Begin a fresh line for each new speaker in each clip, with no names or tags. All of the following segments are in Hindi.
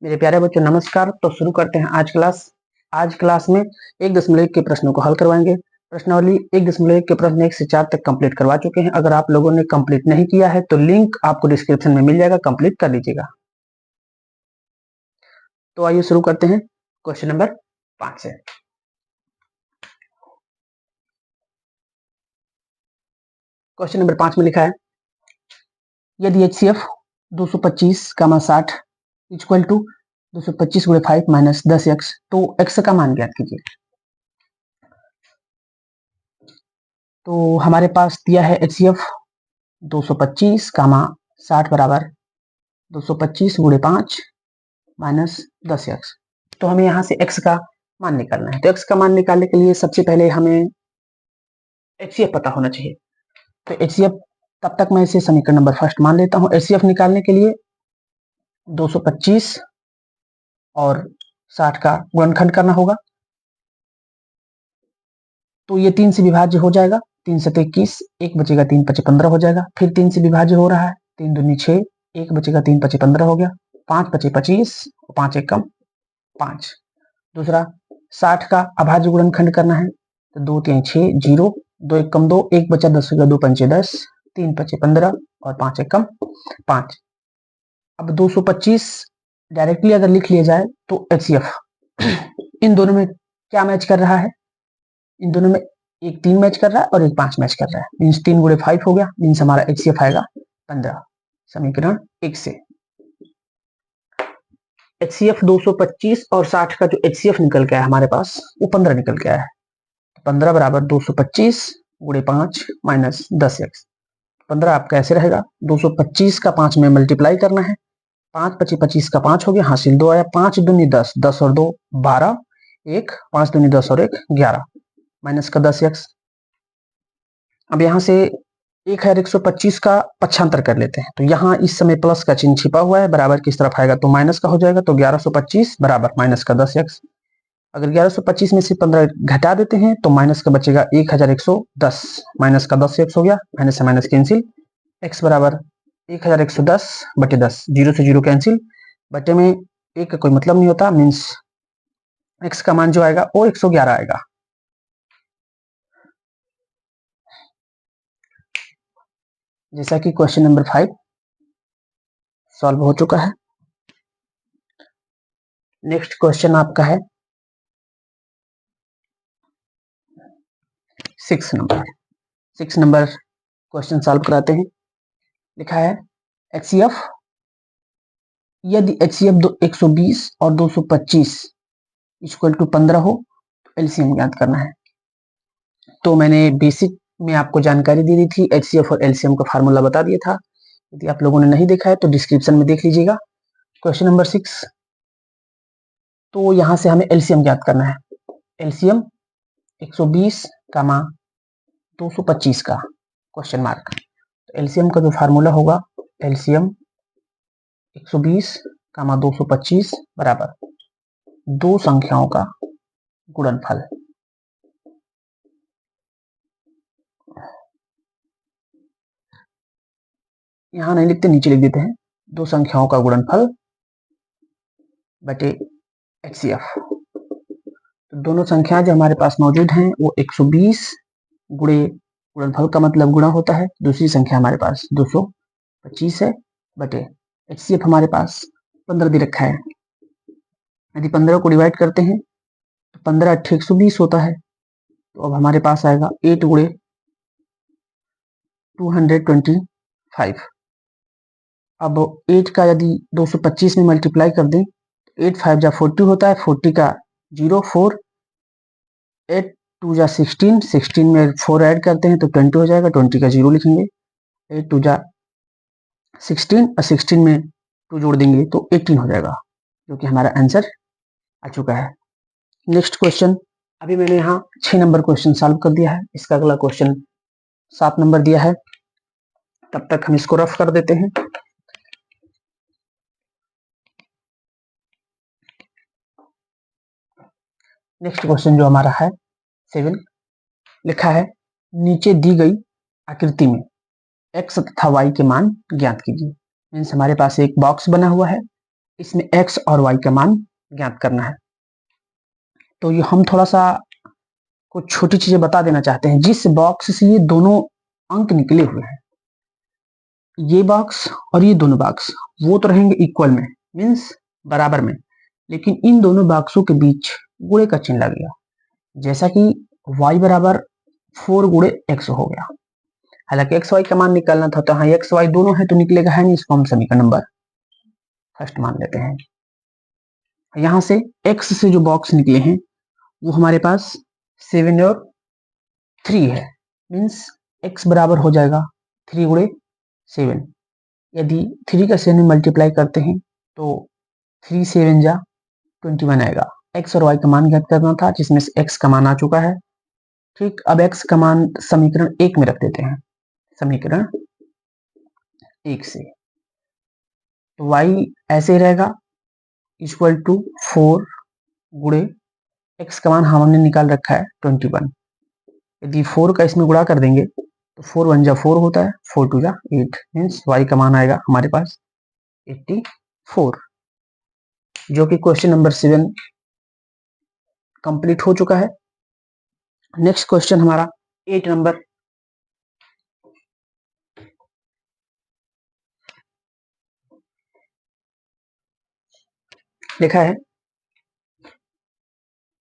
मेरे प्यारे बच्चों नमस्कार। तो शुरू करते हैं आज क्लास में 1.1 के प्रश्नों को हल करवाएंगे। प्रश्नावली 1.1 के प्रश्न 1 से 4 तक कंप्लीट करवा चुके हैं। अगर आप लोगों ने कंप्लीट नहीं किया है तो लिंक आपको डिस्क्रिप्शन में मिल जाएगा, कंप्लीट कर लीजिएगा। तो आइए शुरू करते हैं क्वेश्चन नंबर 5 से। क्वेश्चन नंबर 5 में लिखा है यदि HCF 225, 60 इक्वल टू 225 × 5 - 10x तो x का मान ज्ञात कीजिए। तो हमारे पास दिया है HCF 225, 60 बराबर 225 × 5 - 10x। तो हमें यहाँ से x का मान निकालना है। तो x का मान निकालने के लिए सबसे पहले हमें HCF पता होना चाहिए। तो HCF तब तक मैं इसे समीकरण नंबर फर्स्ट मान लेता हूँ। HCF निकालने के लिए 225 और 60 का गुणनखंड करना होगा। तो ये 3 से विभाज्य हो जाएगा, 3 7 21, 1 बचेगा, 3 5 15 हो जाएगा। फिर 3 से विभाज्य हो रहा है, 3 दूनी 6, 1 बचेगा, 3 5 15 हो गया, 5 5 25, 5 1 कम 5। दूसरा 60 का अभाज्य गुणनखंड करना है, तो 2 3 6 0, 2 1 कम 2, 1 बचा, 10 होगा, 2 5 10, 3 5 15 और 5 1 कम 5। अब 225 डायरेक्टली अगर लिख लिया जाए तो HCF इन दोनों में क्या मैच कर रहा है? इन दोनों में एक 3 मैच कर रहा है और एक 5 मैच कर रहा है। मीन्स 3 × 5 हो गया, मीन्स हमारा HCF आएगा 15। समीकरण 1 से HCF 225 और 60 का जो HCF निकल के आया हमारे पास वो 15 निकल के आया है। 15 बराबर 225 × 5 - 10x। 15 आपका ऐसे रहेगा, 225 का 5 में मल्टीप्लाई करना है, 5 25 25 का 5 हो गया, हासिल 2 आया, 5 दूनी 10, 10 और 2 12, 1 5 दूनी 10 और 1 11 माइनस का 10x। अब यहाँ से 1125 का पक्षांतर कर लेते हैं। तो यहाँ इस समय प्लस का चिन्ह छिपा हुआ है, बराबर किस तरफ आएगा तो माइनस का हो जाएगा। तो 1125 बराबर माइनस का 10x। अगर 1125 में से 15 घटा देते हैं तो माइनस का बचेगा 1110, माइनस का 10x हो गया, माइनस से माइनस कैंसिल, x बराबर 1110 बटे 10, 0 से 0 कैंसिल, बटे में 1 का कोई मतलब नहीं होता, मीन्स x का मान जो आएगा वो 111 आएगा। जैसा कि क्वेश्चन नंबर 5 सॉल्व हो चुका है। नेक्स्ट क्वेश्चन आपका है 6 नंबर क्वेश्चन सॉल्व कराते हैं। लिखा है HCF यदि HCF 120 और 225 इक्वल टू 15 हो तो LCM ज्ञात करना है। तो मैंने बेसिक में आपको जानकारी दे दी थी, HCF और LCM का फार्मूला बता दिया था। यदि आप लोगों ने नहीं देखा है तो डिस्क्रिप्शन में देख लीजिएगा। क्वेश्चन नंबर 6, तो यहाँ से हमें LCM ज्ञात करना है। LCM 120, 225 का क्वेश्चन मार्क। तो LCM का जो फार्मूला होगा, LCM 120, 225 बराबर दो संख्याओं का गुणनफल। यहां नहीं लिखते, नीचे लिख देते हैं, दो संख्याओं का गुणनफल बटे HCF। तो दोनों संख्याएं जो हमारे पास मौजूद हैं वो 120 गुणे, गुणनफल का मतलब गुणा होता है, दूसरी संख्या हमारे पास 225 है, बटे HCF हमारे पास 15 दे रखा है। यदि 15 को डिवाइड करते हैं तो 15 8 120 होता है। तो अब हमारे पास आएगा 8 गुणे 225। अब 8 का यदि 225 में मल्टीप्लाई कर दें, 8 5 जा 40 होता है, 40 का 0 4, 8 2 जा 16, 16 में 4 ऐड करते हैं तो 20 हो जाएगा, 20 का 0 लिखेंगे, 8 2 जा 16 और 16 में 2 जोड़ देंगे तो 18 हो जाएगा, जो कि हमारा आंसर आ चुका है। नेक्स्ट क्वेश्चन, अभी मैंने यहाँ 6 नंबर क्वेश्चन सॉल्व कर दिया है। इसका अगला क्वेश्चन 7 नंबर दिया है, तब तक हम इसको रफ कर देते हैं। नेक्स्ट क्वेश्चन जो हमारा है 7, लिखा है नीचे दी गई आकृति में x तथा y के मान ज्ञात कीजिए। मीन्स हमारे पास एक बॉक्स बना हुआ है, इसमें x और y का मान ज्ञात करना है। तो ये हम थोड़ा सा कुछ छोटी चीजें बता देना चाहते हैं। जिस बॉक्स से ये दोनों अंक निकले हुए हैं, ये बॉक्स और ये दोनों बॉक्स, वो तो रहेंगे इक्वल में, मीन्स बराबर में, लेकिन इन दोनों बॉक्सों के बीच गुणे का चिन्ह लगेगा। जैसा कि y बराबर 4 गुणे x हो गया। हालांकि x y का मान निकालना था, तो हाँ x y दोनों है तो निकलेगा है नहीं, इसको हम समीकरण नंबर फर्स्ट मान लेते हैं। यहां से x से जो बॉक्स निकले हैं वो हमारे पास 7 और 3 है, मीन्स x बराबर हो जाएगा 3 गुणे 7। यदि 3 का 7 में मल्टीप्लाई करते हैं तो 3 7 जा 21 आएगा। x और y का मान ज्ञात करना था, जिसमें से x का मान आ चुका है। ठीक, अब x का मान समीकरण 1 में रख देते हैं। समीकरण 1 से तो y ऐसे ही रहेगा, इक्वल टू 4 गुणे x का मान हमने निकाल रखा है 21। यदि 4 का इसमें गुणा कर देंगे तो 4 1 जा 4 होता है, 4 2 जा 8, मीन्स y का मान आएगा हमारे पास 84, जो कि क्वेश्चन नंबर 7 कंप्लीट हो चुका है। नेक्स्ट क्वेश्चन हमारा 8 नंबर। लिखा है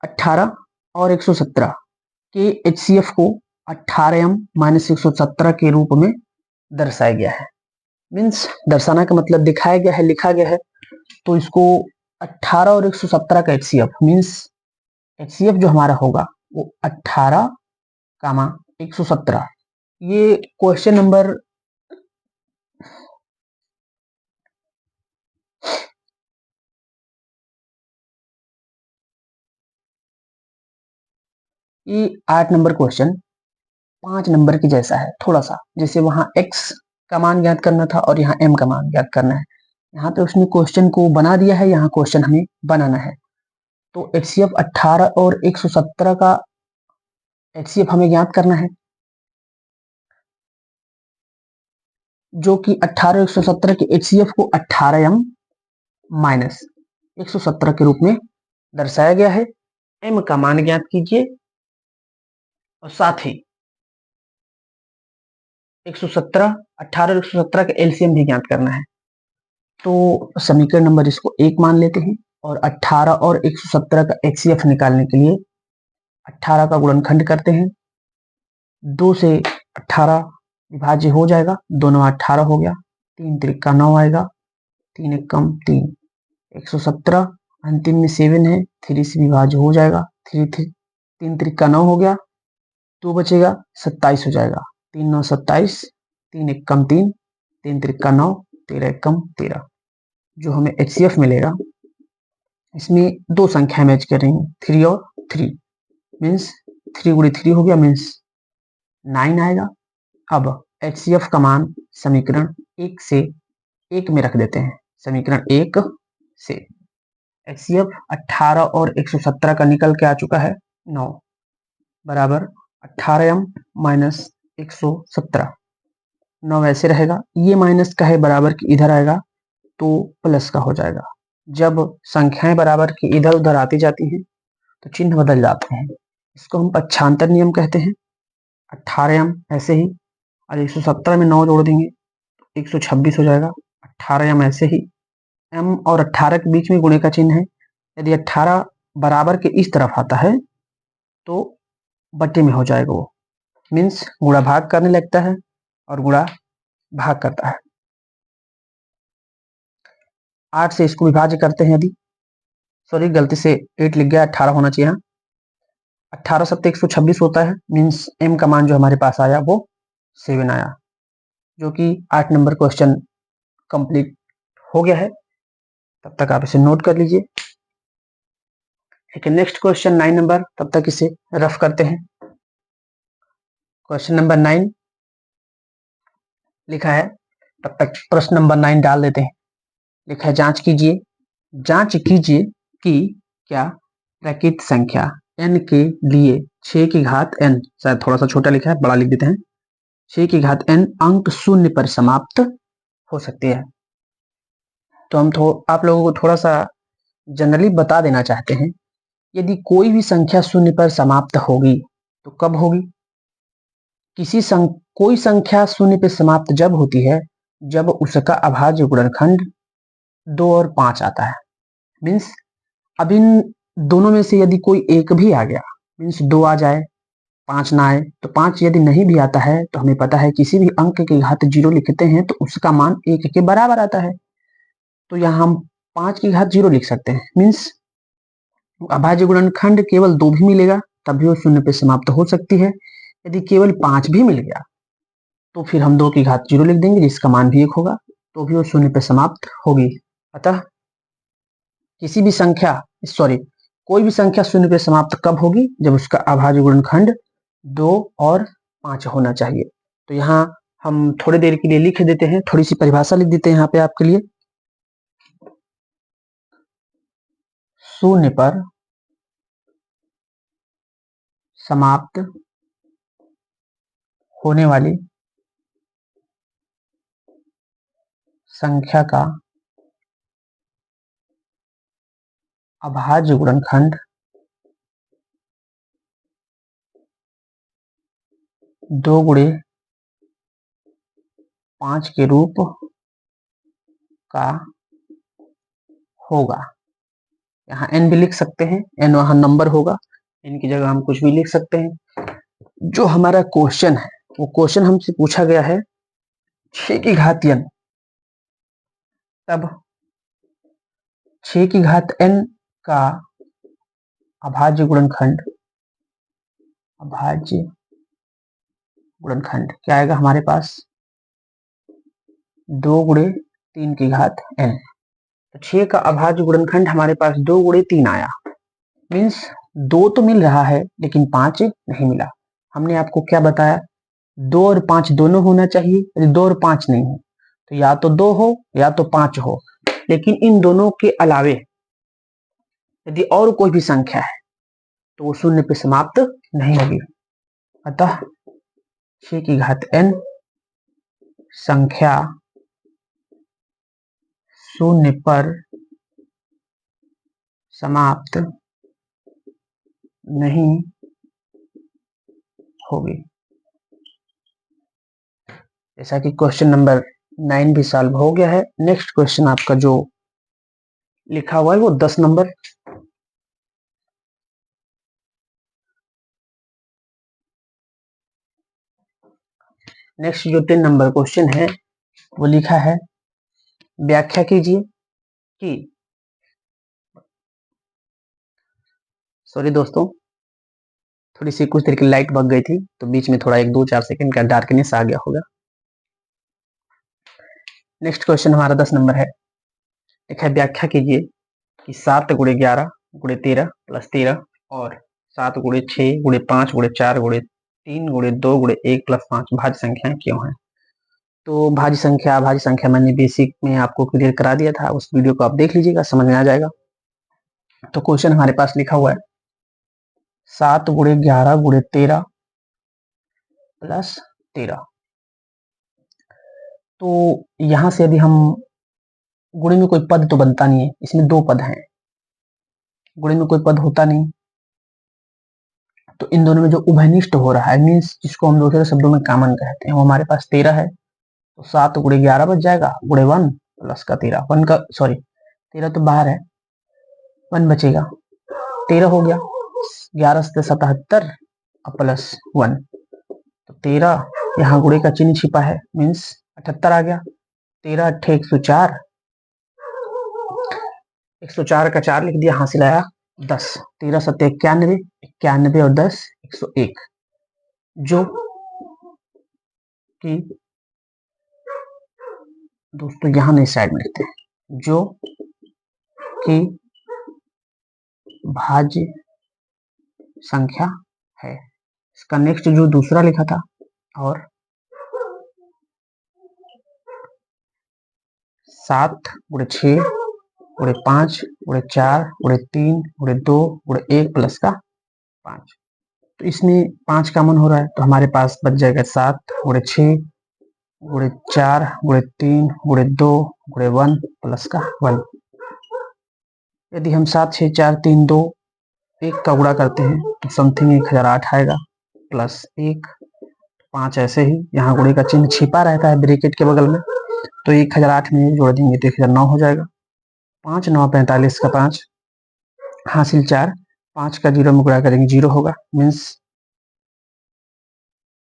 18 और 117 के HCF को 18m माइनस 117 के रूप में दर्शाया गया है। मीन्स दर्शाना का मतलब दिखाया गया है, लिखा गया है। तो इसको 18 और 117 का HCF, मीन्स HCF जो हमारा होगा वो 18 कामा 117। ये क्वेश्चन नंबर ये 8 नंबर क्वेश्चन 5 नंबर की जैसा है थोड़ा सा। जैसे वहां x का मान ज्ञात करना था और यहाँ m का मान ज्ञात करना है। यहाँ पे उसने क्वेश्चन को बना दिया है, यहाँ क्वेश्चन हमें बनाना है। तो HCF 18 और 117 का HCF हमें ज्ञात करना है, जो कि 18 और 117 के HCF को 18m माइनस 117 के रूप में दर्शाया गया है। m का मान ज्ञात कीजिए और साथ ही 117, 18 और 117 का एलसीएम भी ज्ञात करना है। तो समीकरण नंबर इसको 1 मान लेते हैं और 18 और 117 का HCF निकालने के लिए 18 का गुणनखंड करते हैं। 2 से 18 विभाज्य हो जाएगा, 2 9 18 हो गया, 3 त्रिका 9 आएगा, 3 एक कम 3, 117 अंतिम में 7 है, 3 से विभाज्य हो जाएगा, 3 त्रिका 9 हो गया, 2 बचेगा 27 हो जाएगा, 3 9 27, 3 एक कम 3, 3 त्रिका 9, 13 एक कम 13। जो हमें HCF मिलेगा, इसमें दो संख्या मैच करेंगे 3 और 3, मीन्स 3 गुणे 3 हो गया, मीन्स 9 आएगा। अब HCF का मान समीकरण 1 से 1 में रख देते हैं। समीकरण 1 से HCF 18 और 117 का निकल के आ चुका है 9 बराबर 18m माइनस 117। 9 ऐसे रहेगा, ये माइनस का है बराबर की इधर आएगा तो प्लस का हो जाएगा। जब संख्याएं बराबर की इधर उधर आती जाती हैं तो चिन्ह बदल जाते हैं, इसको हम पक्षांतर नियम कहते हैं। 18m ऐसे ही और 117 में 9 जोड़ देंगे तो 126 हो जाएगा। 18m ऐसे ही, m और 18 के बीच में गुणे का चिन्ह है। यदि 18 बराबर के इस तरफ आता है तो बट्टे में हो जाएगा वो, मीन्स गुणा भाग करने लगता है और गुणा भाग करता है। 8 से इसको विभाज्य करते हैं। यदि सॉरी गलती से 8 लिख गया, 18 होना चाहिए। 18 सत्ते 126 होता है, मीन्स m का मान जो हमारे पास आया वो 7 आया, जो कि 8 नंबर क्वेश्चन कंप्लीट हो गया है। तब तक आप इसे नोट कर लीजिए। ठीक है, नेक्स्ट क्वेश्चन 9 नंबर, तब तक इसे रफ करते हैं। क्वेश्चन नंबर 9 लिखा है, तब तक प्रश्न नंबर 9 डाल देते हैं। लिखा है जांच कीजिए कि क्या प्राकृत संख्या n के लिए 6 की घात n, शायद थोड़ा सा छोटा लिखा है, बड़ा लिख देते हैं, 6 की घात n अंक शून्य पर समाप्त हो सकती है। तो हम आप लोगों को थोड़ा सा जनरली बता देना चाहते हैं, यदि कोई भी संख्या शून्य पर समाप्त होगी तो कब होगी? कोई संख्या शून्य पर समाप्त जब होती है जब उसका अभाज्य गुणनखंड 2 और 5 आता है। मीन्स अब इन दोनों में से यदि कोई एक भी आ गया, मीन्स 2 आ जाए 5 ना आए, तो 5 यदि नहीं भी आता है तो हमें पता है किसी भी अंक की घात 0 लिखते हैं तो उसका मान 1 के बराबर आता है। तो यहाँ हम 5 की घात 0 लिख सकते हैं। मीन्स अभाज्य गुणनखंड केवल 2 भी मिलेगा तब भी वो शून्य पे समाप्त हो सकती है। यदि केवल 5 भी मिल गया तो फिर हम 2 की घात 0 लिख देंगे जिसका मान भी 1 होगा, तो भी वो शून्य पे समाप्त होगी। अतः किसी भी संख्या कोई भी संख्या शून्य पे समाप्त कब होगी? जब उसका अभाज्य गुणनखंड 2 और 5 होना चाहिए। तो यहाँ हम थोड़ी देर के लिए लिख देते हैं, थोड़ी सी परिभाषा लिख देते हैं यहाँ पे आपके लिए। शून्य पर समाप्त होने वाली संख्या का अभाज्य गुणनखंड 2 गुणे 5 के रूप का होगा। यहाँ n भी लिख सकते हैं, n वहां नंबर होगा, n की जगह हम कुछ भी लिख सकते हैं। जो हमारा क्वेश्चन है वो क्वेश्चन हमसे पूछा गया है 6 की घात n, तब 6 की घात n का अभाज्य गुणनखंड क्या आएगा हमारे पास? 2 गुणे 3 की घात n। तो 6 का अभाज्य गुणनखंड हमारे पास 2 गुणे 3 आया। मीन्स 2 तो मिल रहा है लेकिन 5 नहीं मिला। हमने आपको क्या बताया? 2 और 5 दोनों होना चाहिए। यदि 2 और 5 नहीं है तो या तो 2 हो या तो 5 हो, लेकिन इन दोनों के अलावे यदि और कोई भी संख्या है तो वो शून्य पे समाप्त नहीं होगी। अतः 6 की घात n संख्या शून्य पर समाप्त नहीं होगी। जैसा कि क्वेश्चन नंबर 9 भी सॉल्व हो गया है। नेक्स्ट क्वेश्चन आपका जो लिखा हुआ है वो 10 नंबर। नेक्स्ट जो 3 नंबर क्वेश्चन है वो लिखा है, व्याख्या कीजिए कि, सॉरी दोस्तों, थोड़ी सी कुछ देर की लाइट भग गई थी तो बीच में थोड़ा 1-2-4 सेकंड का डार्कनेस आ गया होगा। नेक्स्ट क्वेश्चन हमारा 10 नंबर है। लिखा है, व्याख्या कीजिए कि 7 गुणे 11 गुणे 13 प्लस 13 और 7 गुणे 6 गुणे 5 गुणे 4 गुणे 3 गुणे 2 गुणे 1 प्लस 5 भाज्य संख्याएं क्यों हैं? तो भाज्य संख्या मैंने बेसिक में आपको क्लियर करा दिया था, उस वीडियो को आप देख लीजिएगा, समझ में आ जाएगा। तो क्वेश्चन हमारे पास लिखा हुआ है 7 गुणे 11 गुणे 13 प्लस 13। तो यहां से यदि हम गुणे में कोई पद तो बनता नहीं है, इसमें 2 पद हैं, गुणे में कोई पद होता नहीं, तो इन दोनों में जो उभयनिष्ठ हो रहा है, मीन्स जिसको हम दूसरे शब्दों में कॉमन कहते हैं, वो हमारे पास 13 है। तो 7 गुणे 11 बच जाएगा, गुणे 1 प्लस का 13, 1 का 13 तो बाहर है, 1 बचेगा, 13 हो गया, 11 से 77 प्लस 1, तो 13 यहाँ गुणे का चिन्ह छिपा है, मीन्स 78 आ गया। 13 8 104, 104 का 4 लिख दिया, हासिल आया 10। 13 7 91, 91 और 10 101, जो कि दोस्तों यहां नहीं साइड में लिखते हैं, जो कि भाज्य संख्या है। इसका नेक्स्ट जो दूसरा लिखा था, और 7 गुणे 6 गुणे 5 गुणे 4 गुणे 3 गुणे 2 गुणे 1 प्लस का 5, तो इसमें 5 कॉमन हो रहा है, तो हमारे पास बच जाएगा 7 गुणे 6 गुणे 4 गुणे 3 गुणे 2 गुणे 1 प्लस का 1। यदि हम 7 6 4 3 2 1 का गुणा करते हैं तो समथिंग 1008 आएगा प्लस 1 5 ऐसे ही यहाँ गुणे का चिन्ह छिपा रहता है ब्रैकेट के बगल में, तो 1008 में जोड़ देंगे तो 1009 हो जाएगा। 5 9 45 का 5 हासिल 4, 5 का 0 में गुणा करेंगे 0 होगा, मीन्स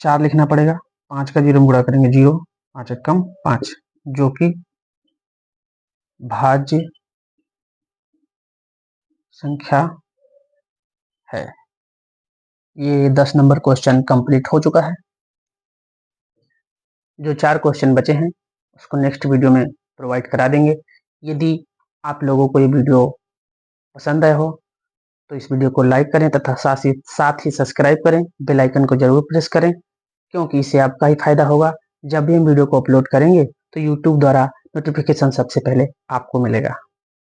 4 लिखना पड़ेगा। 5 का 0 में गुणा करेंगे 0, 5 कम 5, जो कि भाज्य संख्या है। ये 10 नंबर क्वेश्चन कंप्लीट हो चुका है। जो 4 क्वेश्चन बचे हैं उसको नेक्स्ट वीडियो में प्रोवाइड करा देंगे। यदि आप लोगों को ये वीडियो पसंद आया हो तो इस वीडियो को लाइक करें तथा साथ ही सब्सक्राइब करें, बेल आइकन को जरूर प्रेस करें, क्योंकि इससे आपका ही फायदा होगा। जब भी हम वीडियो को अपलोड करेंगे तो यूट्यूब द्वारा नोटिफिकेशन सबसे पहले आपको मिलेगा।